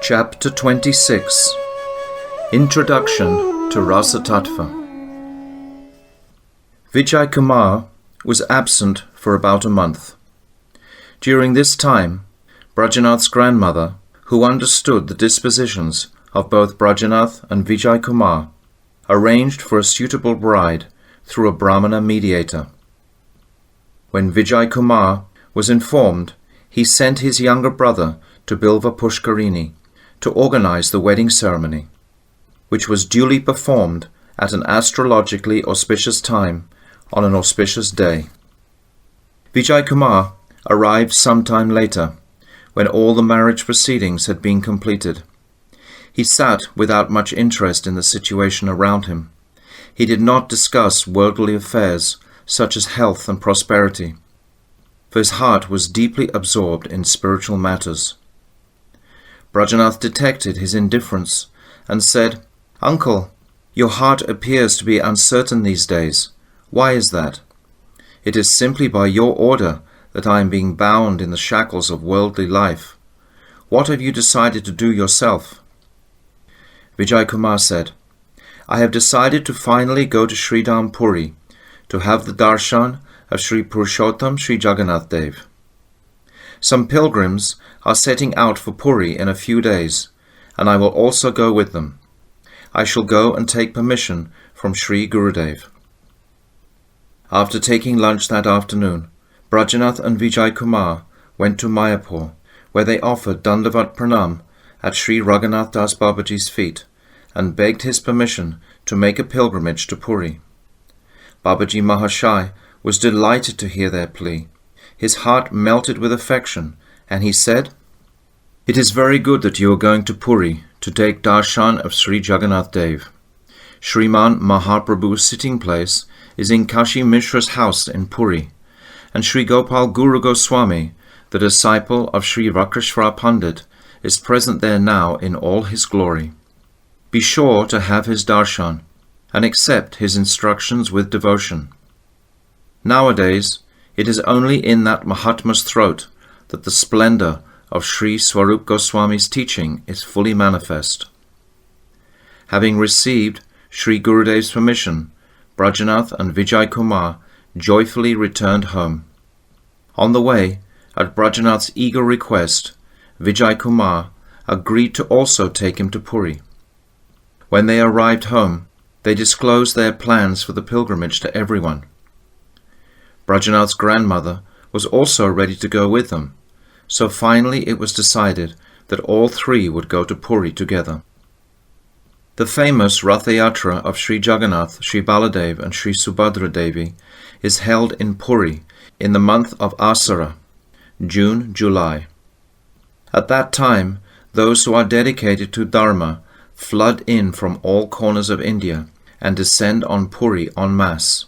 Chapter 26 Introduction to Rasa Tattva. Vijay Kumar was absent for about a month. During this time, Brajanath's grandmother, who understood the dispositions of both Brajanath and Vijay Kumar, arranged for a suitable bride through a Brahmana mediator. When Vijay Kumar was informed, he sent his younger brother to Bilva Pushkarini to organize the wedding ceremony, which was duly performed at an astrologically auspicious time on an auspicious day. Vijay Kumar arrived some time later, when all the marriage proceedings had been completed. He sat without much interest in the situation around him. He did not discuss worldly affairs such as health and prosperity, for his heart was deeply absorbed in spiritual matters. Brajanath detected his indifference and said, "Uncle, your heart appears to be uncertain these days. Why is that? It is simply by your order that I am being bound in the shackles of worldly life. What have you decided to do yourself?" Vijay Kumar said, "I have decided to finally go to Sridham Puri to have the Darshan of Sri Purushottam Sri Jagannath Dev. Some pilgrims are setting out for Puri in a few days, and I will also go with them. I shall go and take permission from Sri Gurudev." After taking lunch that afternoon, Brajanath and Vijay Kumar went to Mayapur, where they offered Dandavat Pranam at Sri Raghunath Das Babaji's feet and begged his permission to make a pilgrimage to Puri. Babaji Mahashai was delighted to hear their plea. His heart melted with affection, and he said, "It is very good that you are going to Puri to take darshan of Sri Jagannath Dev. Sriman Mahaprabhu's sitting place is in Kashi Mishra's house in Puri, and Sri Gopal Guru Goswami, the disciple of Sri Rakeshwara Pandit, is present there now in all his glory. Be sure to have his darshan, and accept his instructions with devotion. Nowadays, it is only in that Mahatma's throat that the splendor of Sri Swarup Goswami's teaching is fully manifest." Having received Sri Gurudev's permission, Brajanath and Vijay Kumar joyfully returned home. On the way, at Brajanath's eager request, Vijay Kumar agreed to also take him to Puri. When they arrived home, they disclosed their plans for the pilgrimage to everyone. Brajanath's grandmother was also ready to go with them, so finally it was decided that all three would go to Puri together. The famous Ratha Yatra of Sri Jagannath, Sri Baladev and Sri Subhadra Devi is held in Puri in the month of Asara, June-July. At that time, those who are dedicated to Dharma flood in from all corners of India and descend on Puri en masse.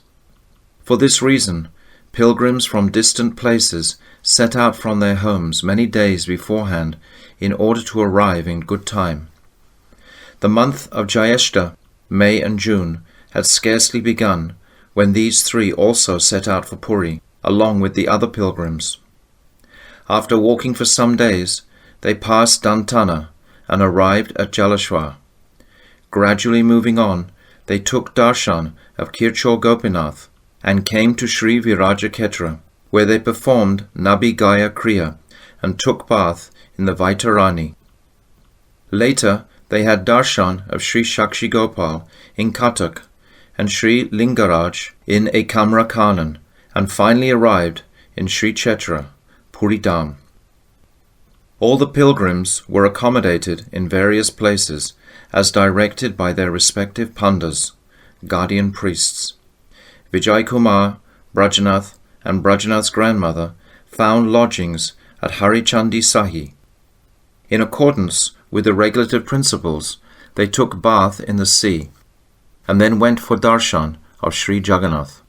For this reason, pilgrims from distant places set out from their homes many days beforehand in order to arrive in good time. The month of Jyeshta, May and June, had scarcely begun when these three also set out for Puri, along with the other pilgrims. After walking for some days, they passed Dantana and arrived at Jaleshwar. Gradually moving on, they took darshan of Kirchor Gopinath and came to Sri Viraja Kshetra, where they performed Nabi Gaya Kriya and took bath in the Vaitarani. Later, they had darshan of Sri Shakshi Gopal in Katak and Sri Lingaraj in Ekamra Kanan, and finally arrived in Sri Kshetra, Puri Dham. All the pilgrims were accommodated in various places as directed by their respective pandas, guardian priests. Vijay Kumar, Brajanath, and Brajanath's grandmother found lodgings at Harichandi Sahi. In accordance with the regulative principles, they took bath in the sea, and then went for darshan of Sri Jagannath.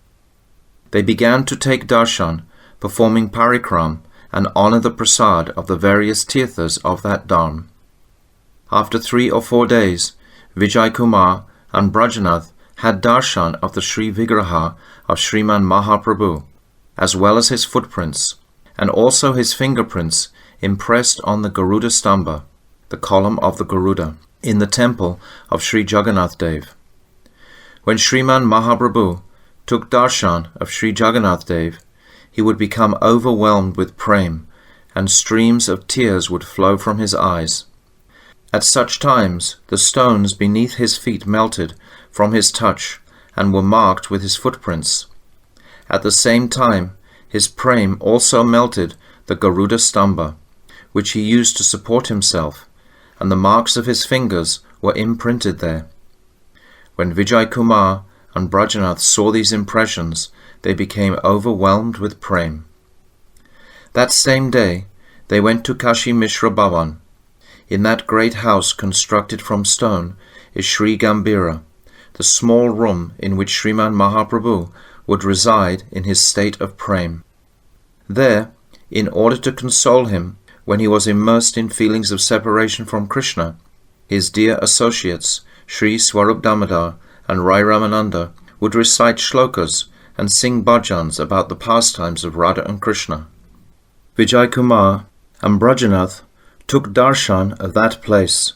They began to take darshan, performing parikram, and honor the prasad of the various tirthas of that dham. After 3 or 4 days, Vijay Kumar and Brajanath had darshan of the Sri Vigraha of Sriman Mahaprabhu, as well as his footprints, and also his fingerprints impressed on the Garuda Stamba, the column of the Garuda, in the temple of Sri Jagannath Dev. When Sriman Mahaprabhu took darshan of Sri Jagannath Dev, he would become overwhelmed with prem, and streams of tears would flow from his eyes. At such times the stones beneath his feet melted from his touch and were marked with his footprints. At the same time his prem also melted the Garuda Stamba, which he used to support himself, and the marks of his fingers were imprinted there. When Vijay Kumar and Brajanath saw these impressions, they became overwhelmed with prem. That same day they went to Kashi Mishra Bhavan. In that great house constructed from stone is Sri Gambhira, the small room in which Sriman Mahaprabhu would reside in his state of prem. There, in order to console him when he was immersed in feelings of separation from Krishna, his dear associates, Sri Swarup Damodar and Rai Ramananda, would recite shlokas and sing bhajans about the pastimes of Radha and Krishna. Vijay Kumar and Brajanath took darshan of that place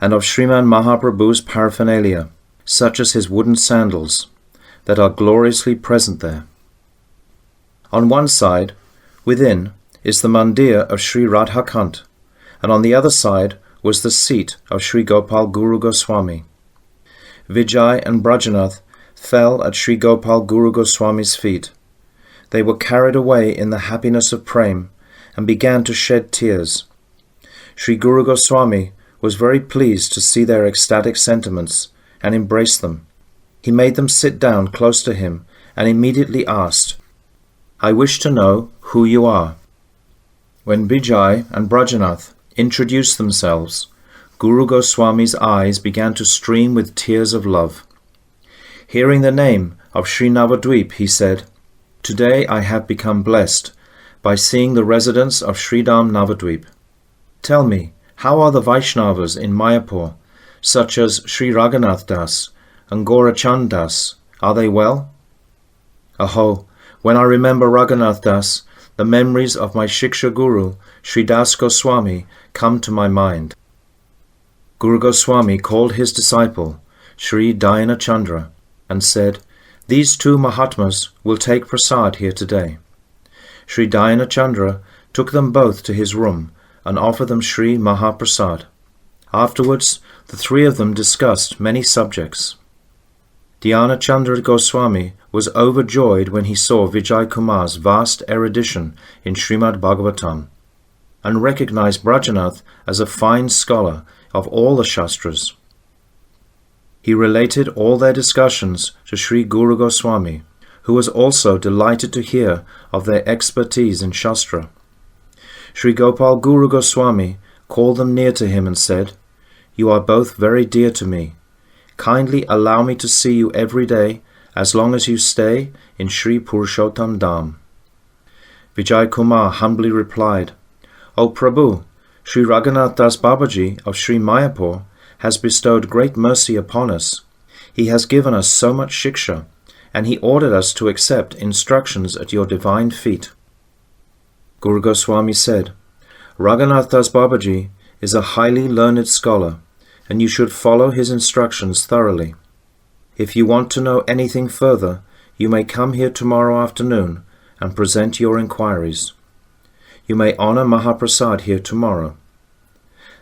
and of Sriman Mahaprabhu's paraphernalia, such as his wooden sandals, that are gloriously present there. On one side, within, is the mandir of Sri Radhakant, and on the other side was the seat of Sri Gopal Guru Goswami. Vijay and Brajanath fell at Sri Gopal Guru Goswami's feet. They were carried away in the happiness of prem and began to shed tears. Sri Guru Goswami was very pleased to see their ecstatic sentiments and embraced them. He made them sit down close to him and immediately asked, "I wish to know who you are." When Vijay and Brajanath introduced themselves, Guru Goswami's eyes began to stream with tears of love. Hearing the name of Sri Navadvip, he said, "Today I have become blessed by seeing the residence of Sridham Navadvip. Tell me, how are the Vaishnavas in Mayapur, such as Sri Raghunath Das and Gaurachand Das? Are they well?" Aho, when I remember Raghunath Das, the memories of my Shiksha Guru, Sri Das Goswami, come to my mind. Guru Goswami called his disciple, Sri Dayana Chandra, and said, "These two Mahatmas will take prasad here today." Sri Dayana Chandra took them both to his room and offered them Sri Mahaprasad. Afterwards, the three of them discussed many subjects. Dhyana Chandra Goswami was overjoyed when he saw Vijay Kumar's vast erudition in Srimad Bhagavatam, and recognized Brajanath as a fine scholar of all the Shastras. He related all their discussions to Sri Guru Goswami, who was also delighted to hear of their expertise in Shastra. Sri Gopal Guru Goswami called them near to him and said, "You are both very dear to me. Kindly allow me to see you every day as long as you stay in Sri Purushottam Dham." Vijay Kumar humbly replied, "O Prabhu, Sri Raghunath Das Babaji of Sri Mayapur has bestowed great mercy upon us. He has given us so much shiksha, and he ordered us to accept instructions at your divine feet." Guru Goswami said, "Raghunath Das Babaji is a highly learned scholar, and you should follow his instructions thoroughly. If you want to know anything further, you may come here tomorrow afternoon and present your inquiries. You may honor Mahaprasad here tomorrow."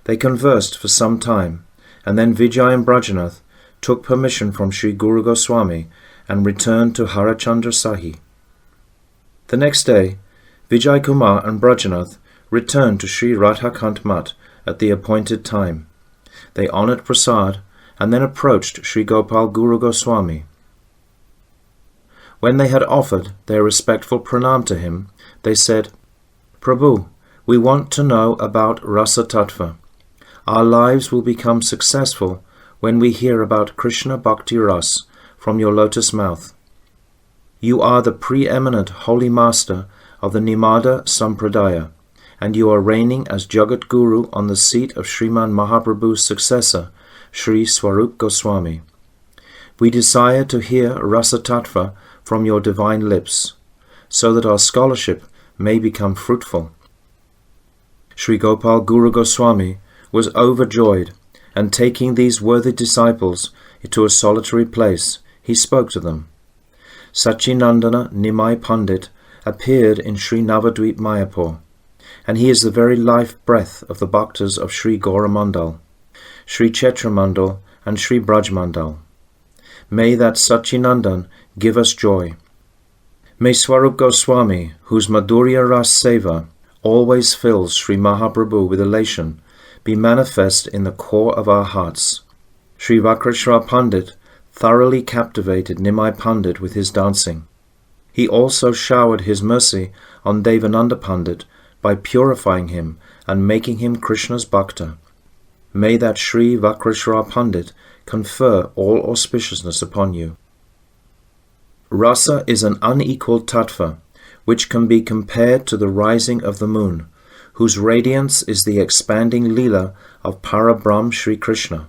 They conversed for some time, and then Vijay and Brajanath took permission from Sri Guru Goswami and returned to Harachandra Sahi. The next day, Vijay Kumar and Brajanath returned to Sri Radhakant Mat at the appointed time. They honored prasad and then approached Sri Gopal Guru Goswami. When they had offered their respectful pranam to him, they said, "Prabhu, we want to know about Rasa Tattva. Our lives will become successful when we hear about Krishna Bhakti Ras from your lotus mouth. You are the preeminent holy master of the Nimada Sampradaya, and you are reigning as Jagat Guru on the seat of Sriman Mahaprabhu's successor, Sri Swarup Goswami. We desire to hear Rasa Tattva from your divine lips, so that our scholarship may become fruitful." Sri Gopal Guru Goswami was overjoyed, and taking these worthy disciples to a solitary place, he spoke to them. Sachinandana Nimai Pandit appeared in Sri Navadvip Mayapur, and he is the very life breath of the bhaktas of Sri Gauramandal, Sri Kshetra Mandal, and Sri Braj Mandal. May that Sachinandan give us joy. May Swarup Goswami, whose Madhurya Ras Seva always fills Sri Mahaprabhu with elation, be manifest in the core of our hearts. Sri Vakreshwar Pandit thoroughly captivated Nimai Pandit with his dancing. He also showered his mercy on Devananda Pandit by purifying him and making him Krishna's bhakta. May that Sri Vakreshwar Pandit confer all auspiciousness upon you. Rasa is an unequaled tattva, which can be compared to the rising of the moon, whose radiance is the expanding lila of Parabrahm Sri Krishna.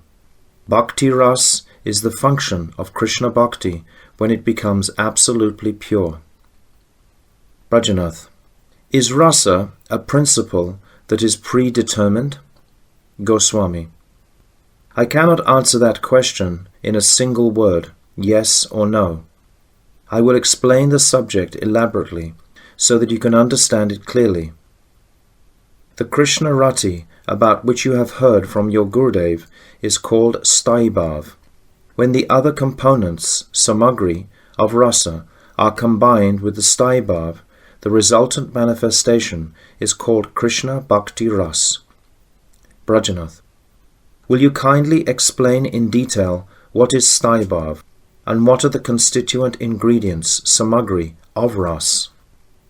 Bhakti Ras is the function of Krishna Bhakti when it becomes absolutely pure. Brajanath. Is Rasa a principle that is predetermined? Goswami. I cannot answer that question in a single word, yes or no. I will explain the subject elaborately so that you can understand it clearly. The Krishna Rati about which you have heard from your Gurudev is called Staibhav. When the other components, samagri, of rasa are combined with the Staibhav, the resultant manifestation is called Krishna Bhakti Ras. Brajanath. Will you kindly explain in detail what is Staibhav and what are the constituent ingredients, samagri, of ras?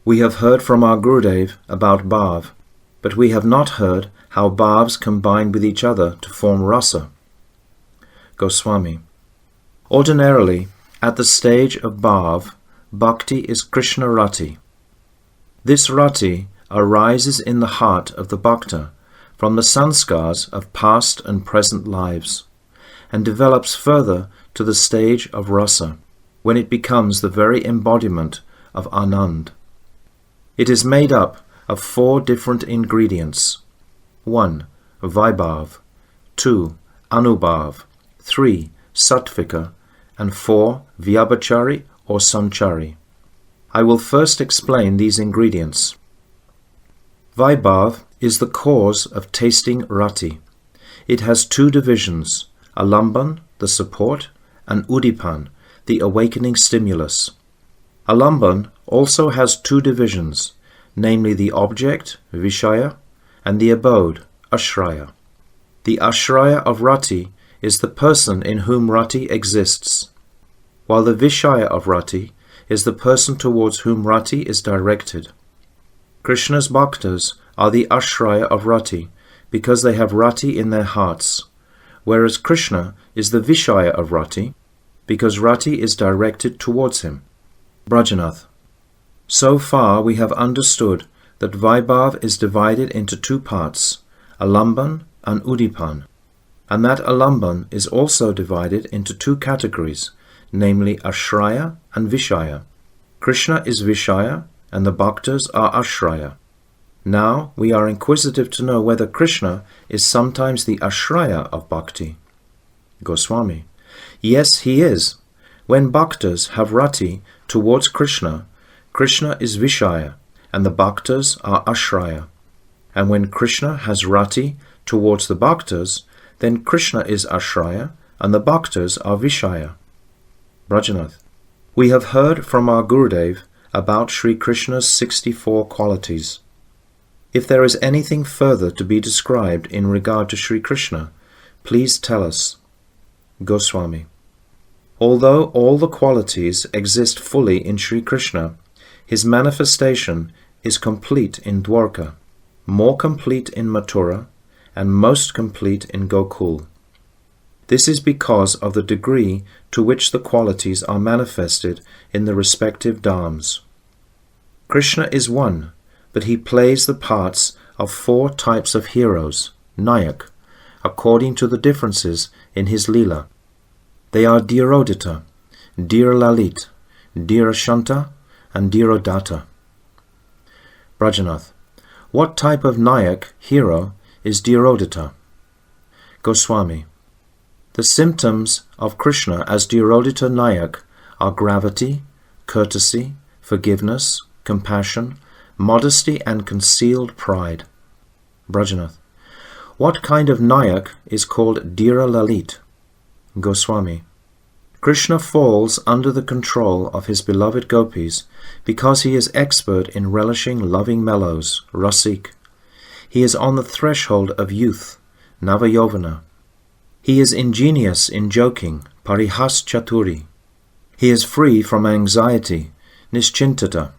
We have heard from our Gurudev about bhav, but we have not heard how bhavs combine with each other to form rasa. Goswami. Ordinarily, at the stage of bhav, bhakti is Krishna Rati. This Rati arises in the heart of the bhakta from the sanskars of past and present lives, and develops further to the stage of rasa, when it becomes the very embodiment of Anand. It is made up of 4 different ingredients. 1. Vibhav, 2. Anubhav, 3. Sattvika, and 4. Vyabhachari or Sanchari. I will first explain these ingredients. Vibhav is the cause of tasting rati. It has 2 divisions, alamban, the support, and udipan, the awakening stimulus. Alamban also has 2 divisions, namely the object, vishaya, and the abode, ashraya. The ashraya of rati is the person in whom rati exists, while the vishaya of rati is the person towards whom rati is directed. Krishna's bhaktas are the ashraya of rati because they have rati in their hearts, whereas Krishna is the vishaya of rati because rati is directed towards him. Brajanath. So far we have understood that Vaibhav is divided into 2 parts, alamban and udipan, and that alamban is also divided into 2 categories, namely ashraya and vishaya. Krishna is vishaya and the bhaktas are ashraya. Now we are inquisitive to know whether Krishna is sometimes the ashraya of bhakti. Goswami. Yes, he is. When bhaktas have rati towards Krishna, Krishna is vishaya and the bhaktas are ashraya. And when Krishna has rati towards the bhaktas, then Krishna is ashraya and the bhaktas are vishaya. Brajanath. We have heard from our Gurudev about Sri Krishna's 64 qualities. If there is anything further to be described in regard to Sri Krishna, please tell us. Goswami. Although all the qualities exist fully in Sri Krishna, his manifestation is complete in Dwarka, more complete in Mathura, and most complete in Gokul. This is because of the degree to which the qualities are manifested in the respective dhams. Krishna is one, but he plays the parts of 4 types of heroes, Nayak, according to the differences in his lila. They are Dhirodita, Dhir Lalit, Dhir Shanta, and Dhirodata. Brajanath. What type of Nayak, hero, is Dhirodita? Goswami. The symptoms of Krishna as Dhirodhita Nayak are gravity, courtesy, forgiveness, compassion, modesty and concealed pride. Brajanath. What kind of Nayak is called Dhira Lalit? Goswami. Krishna falls under the control of his beloved gopis because he is expert in relishing loving mellows, rasik. He is on the threshold of youth, navayovana. He is ingenious in joking, parihas chaturi. He is free from anxiety, nischintata.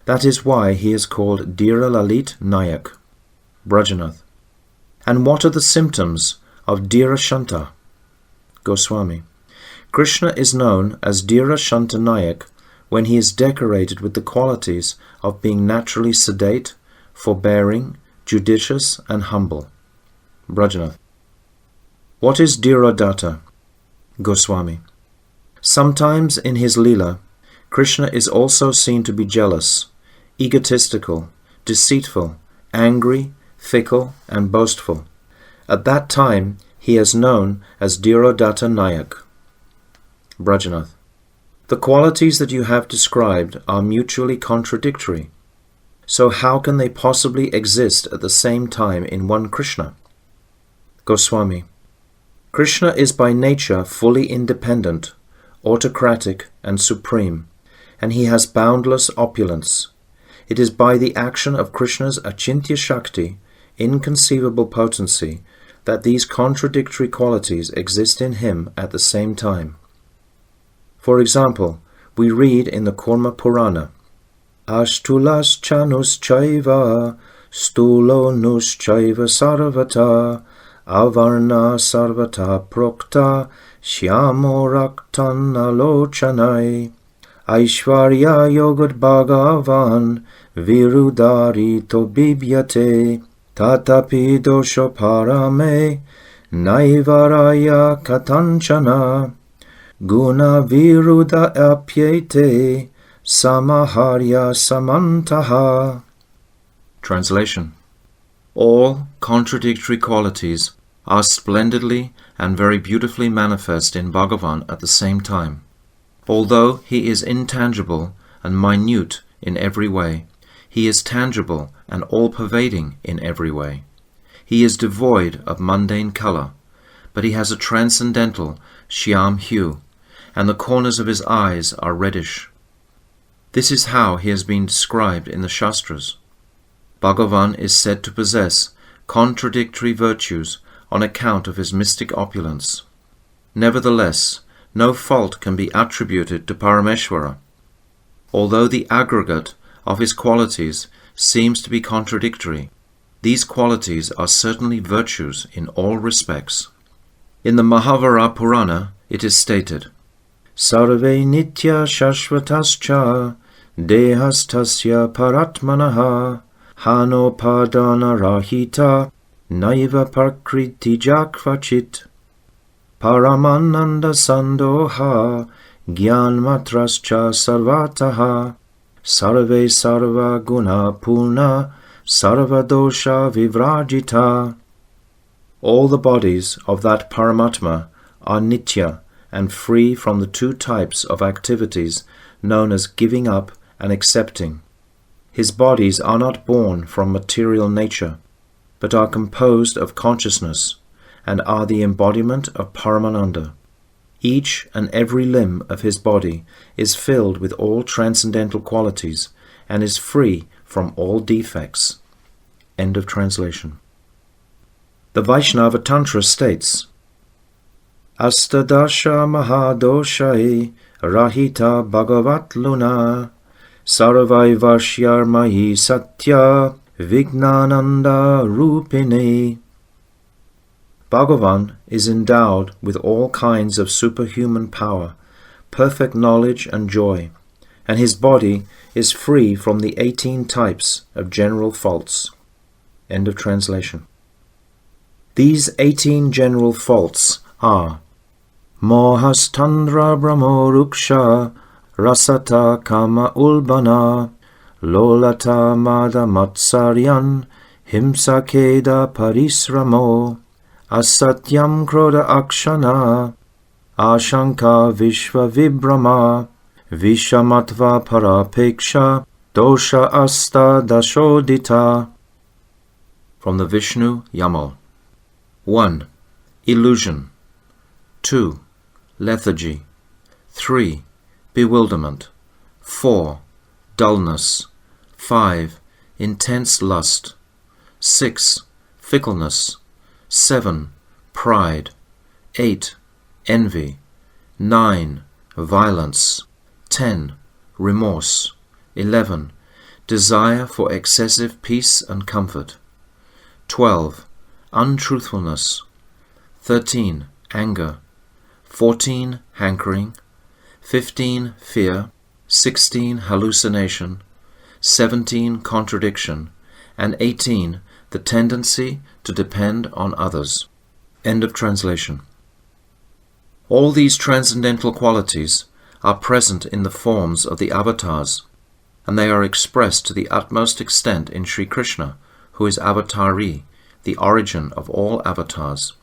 That is why he is called Dhira Lalit Nayak. Brajanath. And what are the symptoms of Dhira Shanta? Goswami. Krishna is known as Dhira Shanta Nayak when he is decorated with the qualities of being naturally sedate, forbearing, judicious and humble. Brajanath. What is Dhirodhata? Goswami. Sometimes in his Leela, Krishna is also seen to be jealous, egotistical, deceitful, angry, fickle and boastful. At that time he is known as Dhirodhata Nayak. Brajanath. The qualities that you have described are mutually contradictory. So how can they possibly exist at the same time in one Krishna? Goswami. Krishna is by nature fully independent, autocratic and supreme, and he has boundless opulence. It is by the action of Krishna's achintya shakti, inconceivable potency, that these contradictory qualities exist in him at the same time. For example, we read in the Kurma Purana, Ashtulas chanus chaiva, stulo nus chaiva sarvata, avarna sarvata prokta, shyamo raktan alochanai, aishvarya yogad bhagavan, virudari to bibyate, tatapi dosho parame, naivaraya katanchana, guna viruda apyete, samaharya samantaha. Translation. All contradictory qualities are splendidly and very beautifully manifest in Bhagavan at the same time. Although he is intangible and minute in every way, he is tangible and all-pervading in every way. He is devoid of mundane color, but he has a transcendental shyam hue, and the corners of his eyes are reddish. This is how he has been described in the Shastras. Bhagavan is said to possess contradictory virtues on account of his mystic opulence. Nevertheless, no fault can be attributed to Parameshvara. Although the aggregate of his qualities seems to be contradictory, these qualities are certainly virtues in all respects. In the Mahavara Purana it is stated, Sarve nitya shashvatascha dehastasya paratmanaha hanopadana rahita naiva prakriti jakvachit paramananda sandoha gyanmatrascha sarvataha sarve sarva guna puna sarva dosha vivrajita. All the bodies of that Paramatma are nitya and free from the two types of activities known as giving up and accepting. His bodies are not born from material nature, but are composed of consciousness and are the embodiment of Paramananda. Each and every limb of his body is filled with all transcendental qualities and is free from all defects. End of translation. The Vaishnava Tantra states, Astadasha Mahadoshai Rahita Bhagavat Luna Sarvai Vashyar Mahi Satya Vignananda Rupine. Bhagavan is endowed with all kinds of superhuman power, perfect knowledge and joy, and his body is free from the 18 types of general faults. End of translation. These 18 general faults are Mohastandra Brahmoruksha Rasata Kama Ulbana Lolata Mada Matsaryan Himsa Keda Parisramo asatyam krodha akshana, ashanka vishva vibrama, vishamatva parapeksha, dosha asta dashodita. From the Vishnu Yamal. 1. Illusion. 2. Lethargy. 3. Bewilderment. 4. Dullness. 5. Intense lust. 6. Fickleness. 7. Pride. 8. Envy. 9. Violence. 10. Remorse. 11. Desire for excessive peace and comfort. 12. Untruthfulness. 13. Anger. 14. Hankering. 15. Fear. 16. Hallucination. 17. Contradiction. And 18. The tendency to depend on others. End of translation. All these transcendental qualities are present in the forms of the avatars, and they are expressed to the utmost extent in Sri Krishna, who is Avatari, the origin of all avatars.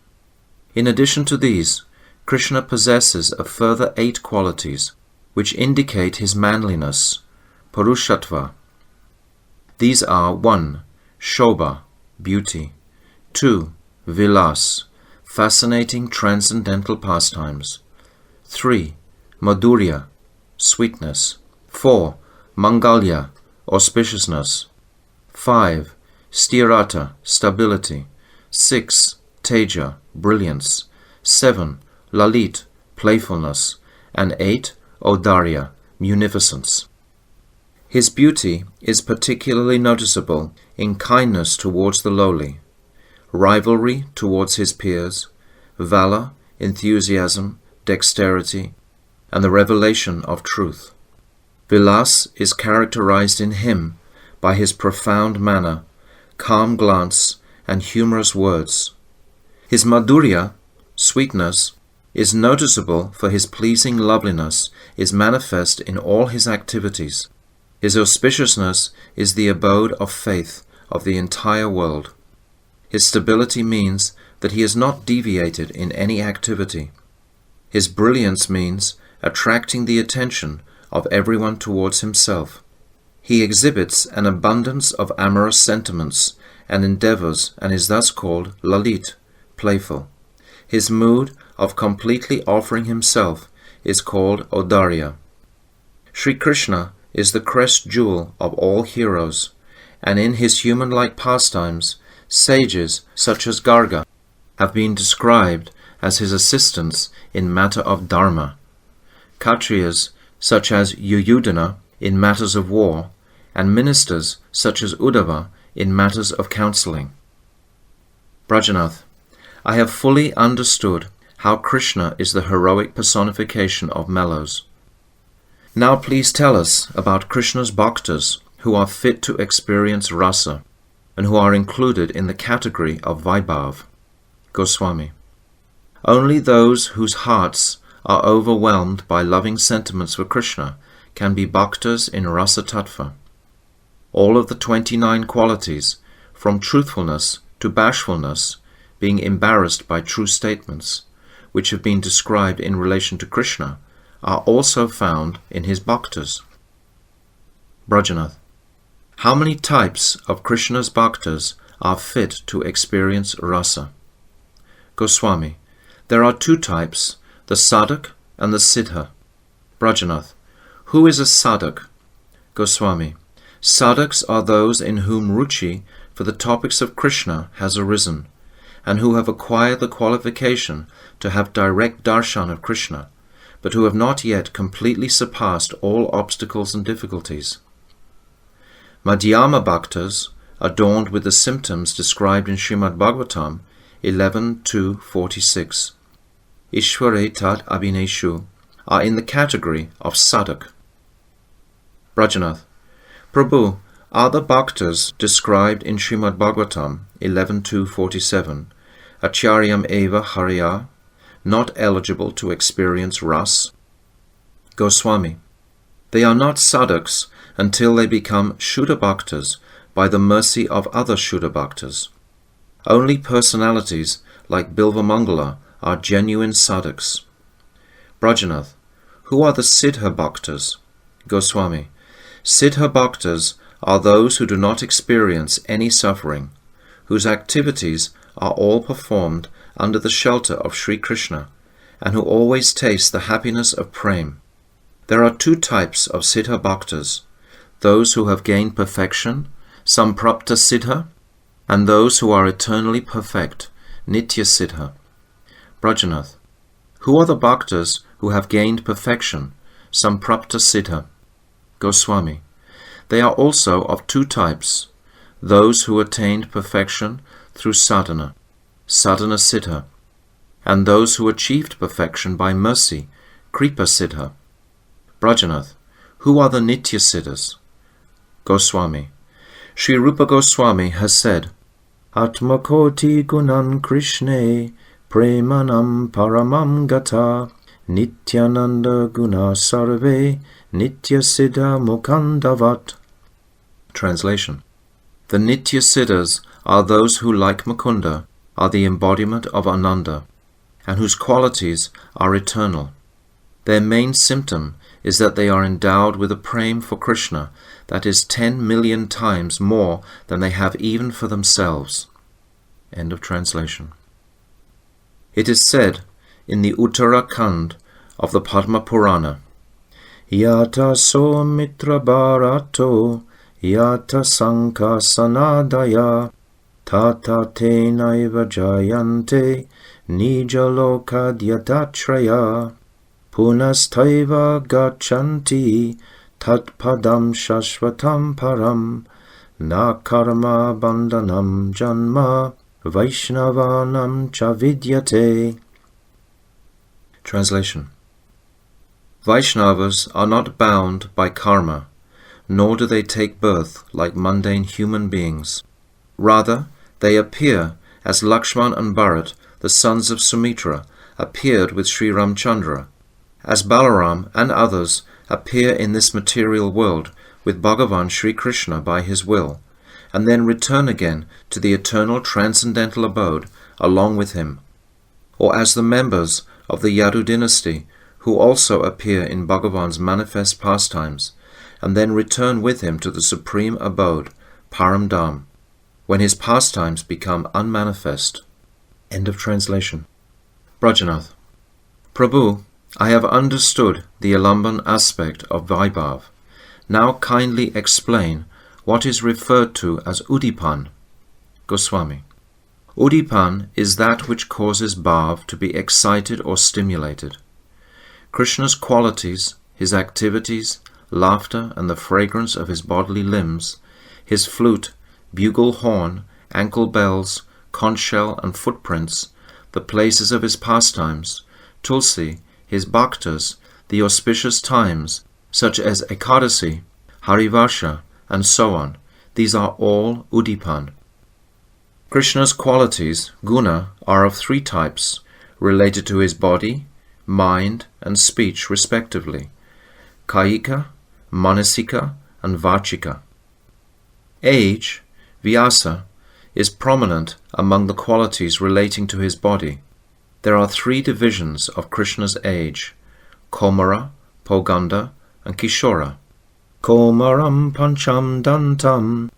In addition to these, Krishna possesses a further 8 qualities, which indicate his manliness, Purushatva. These are 1. Shobha, beauty. 2. Vilas, fascinating transcendental pastimes. 3. Madhurya, sweetness. 4. Mangalya, auspiciousness. 5. Sthirata, stability. 6. Teja, brilliance. 7. Lalit, playfulness. And 8. Audarya, munificence. His beauty is particularly noticeable in kindness towards the lowly, rivalry towards his peers, valor, enthusiasm, dexterity, and the revelation of truth. Vilas is characterized in him by his profound manner, calm glance, and humorous words. His madhurya, sweetness, is noticeable, for his pleasing loveliness is manifest in all his activities. His auspiciousness is the abode of faith of the entire world. His stability means that he is not deviated in any activity. His brilliance means attracting the attention of everyone towards himself. He exhibits an abundance of amorous sentiments and endeavors, and is thus called Lalit, playful. His mood of completely offering himself is called Audarya. Sri Krishna is the crest jewel of all heroes, and in his human-like pastimes, sages such as Garga have been described as his assistants in matter of Dharma, Kshatriyas such as Yuyudhana in matters of war, and ministers such as Uddhava in matters of counseling. Brajanath, I have fully understood how Krishna is the heroic personification of mellows. Now please tell us about Krishna's bhaktas who are fit to experience rasa, and who are included in the category of vibhav. Goswami. Only those whose hearts are overwhelmed by loving sentiments for Krishna can be bhaktas in Rasa Tattva. All of the 29 qualities, from truthfulness to bashfulness, being embarrassed by true statements, which have been described in relation to Krishna, are also found in his bhaktas. Brajanath. How many types of Krishna's bhaktas are fit to experience rasa? Goswami. There are 2 types, the sadhak and the siddha. Brajanath. Who is a sadhak? Goswami. Sadhaks are those in whom ruchi for the topics of Krishna has arisen, and who have acquired the qualification to have direct darshan of Krishna, but who have not yet completely surpassed all obstacles and difficulties. Madhyama bhaktas, adorned with the symptoms described in Srimad Bhagavatam 11.2.46, Ishvare tat abhineshu, are in the category of sadhak. Brajanath. Prabhu, are the bhaktas described in Srimad Bhagavatam 11.2.47, Acharyam eva harya, not eligible to experience ras? Goswami. They are not sadhaks until they become Shuddha bhaktas by the mercy of other Shuddha bhaktas. Only personalities like Bilvamangala, are genuine sadhaks. Brajanath, who are the Siddha bhaktas? Goswami, Siddha bhaktas are those who do not experience any suffering, whose activities are all performed under the shelter of Sri Krishna, and who always taste the happiness of prem. There are two types of Siddha bhaktas, those who have gained perfection, samprapta siddha, and those who are eternally perfect, nitya siddha. Brajanath, who are the bhaktas who have gained perfection, samprapta siddha? Goswami, they are also of two types, those who attained perfection through sadhana, sadhana siddha, and those who achieved perfection by mercy, kripa siddha. Brajanath, who are the nitya siddhas? Goswami, Sri Rupa Goswami has said, Atmakoti gunan Krishne premanam paramam gata nityananda guna sarve nitya siddha mukandavat. Translation. The nitya siddhas are those who, like Mukunda, are the embodiment of Ananda, and whose qualities are eternal. Their main symptom is that they are endowed with a prem for Krishna that is 10 million times more than they have even for themselves. End of translation. It is said in the Uttarakhand of the Padma Purana, Yata so mitra bharato yata sankha sanadaya tata te naiva jayante nijaloka dhyatatraya punastaiva gachanti tatpadam shashvatam param na karma bandhanam janma vaishnavanam cha vidyate. Translation. Vaishnavas are not bound by karma, nor do they take birth like mundane human beings. Rather, they appear as Lakshman and Bharat, the sons of Sumitra, appeared with Sri Ramchandra, as Balaram and others appear in this material world with Bhagavan Sri Krishna by his will, and then return again to the eternal transcendental abode along with him, or as the members of the Yadu dynasty who also appear in Bhagavan's manifest pastimes, and then return with him to the supreme abode, Param Dham, when his pastimes become unmanifest. End of translation. Brajanath. Prabhu, I have understood the Alamban aspect of vibhav. Now kindly explain what is referred to as udipan. Goswami. Udipan is that which causes bhav to be excited or stimulated. Krishna's qualities, his activities, laughter and the fragrance of his bodily limbs, his flute, bugle horn, ankle bells, conch shell and footprints, the places of his pastimes, tulsi, his bhaktas, the auspicious times, such as Ekadasi, Harivarsha, and so on, these are all udipan. Krishna's qualities, guna, are of three types, related to his body, mind, and speech respectively, kayika, manasika, and vachika. Age, vyasa, is prominent among the qualities relating to his body. There are three divisions of Krishna's age, Komara, Poganda, and Kishora. Komaram pancham dantam,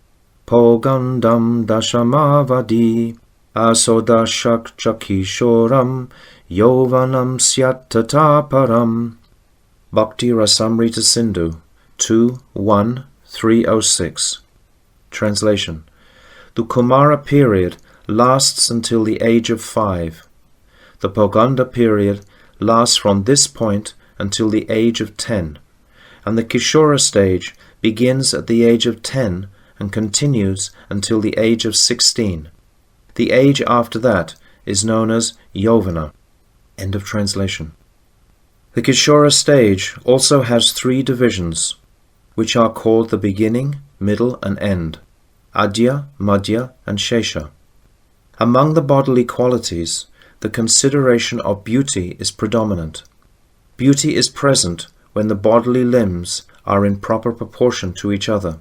Pogandam dashamavadi, asodashak chakishoram, yovanam syatataparam. Bhakti Rasamrita Sindhu 2.1.306. Translation. The Kumara period lasts until the age of 5. The Poganda period lasts from this point until the age of 10, and the Kishora stage begins at the age of 10 and continues until the age of 16. The age after that is known as Yovana. End of translation. The Kishora stage also has three divisions, which are called the beginning, middle, and end, Adya, Madhya, and Shesha. Among the bodily qualities, the consideration of beauty is predominant. Beauty is present when the bodily limbs are in proper proportion to each other.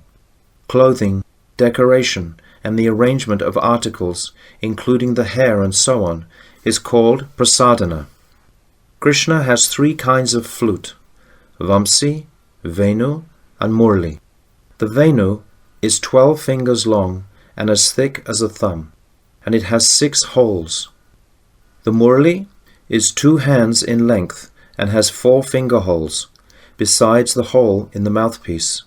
Clothing, decoration, and the arrangement of articles, including the hair and so on, is called prasadana. Krishna has 3 kinds of flute: Vamsi, Venu, and Murli. The Venu is 12 fingers long and as thick as a thumb, and it has 6 holes. The Murli is 2 hands in length and has 4 finger holes, besides the hole in the mouthpiece.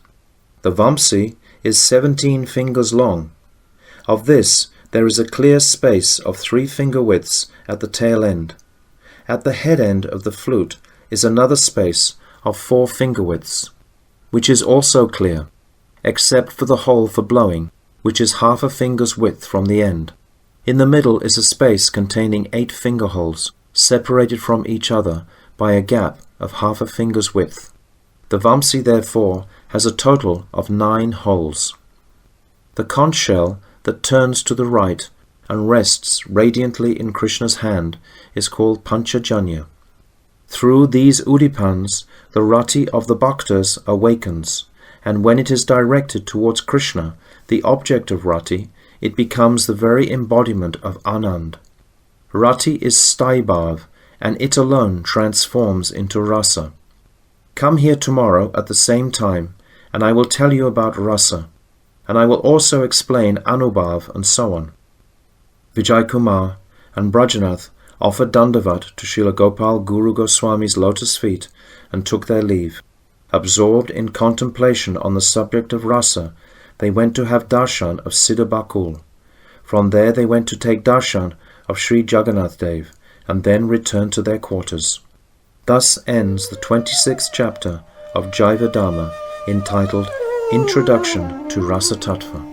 The Vamsi is 17 fingers long. Of this, there is a clear space of 3 finger widths at the tail end. At the head end of the flute is another space of 4 finger widths, which is also clear, except for the hole for blowing, which is half a finger's width from the end. In the middle is a space containing 8 finger holes, separated from each other by a gap of half a finger's width. The Vamsi, therefore, has a total of 9 holes. The conch shell that turns to the right and rests radiantly in Krishna's hand is called Panchajanya. Through these udipans, the rati of the bhaktas awakens, and when it is directed towards Krishna, the object of rati, it becomes the very embodiment of Anand. Rati is staibhav, and it alone transforms into Rasa. Come here tomorrow at the same time, and I will tell you about Rasa, and I will also explain Anubhav and so on. Vijay Kumar and Brajanath offered Dandavat to Srila Gopal Guru Goswami's lotus feet and took their leave. Absorbed in contemplation on the subject of Rasa, they went to have Darshan of Siddha Bakul. From there they went to take Darshan of Sri Jagannath Dev, and then returned to their quarters. Thus ends the 26th chapter of Jaiva Dharma, entitled Introduction to Rasa Tattva.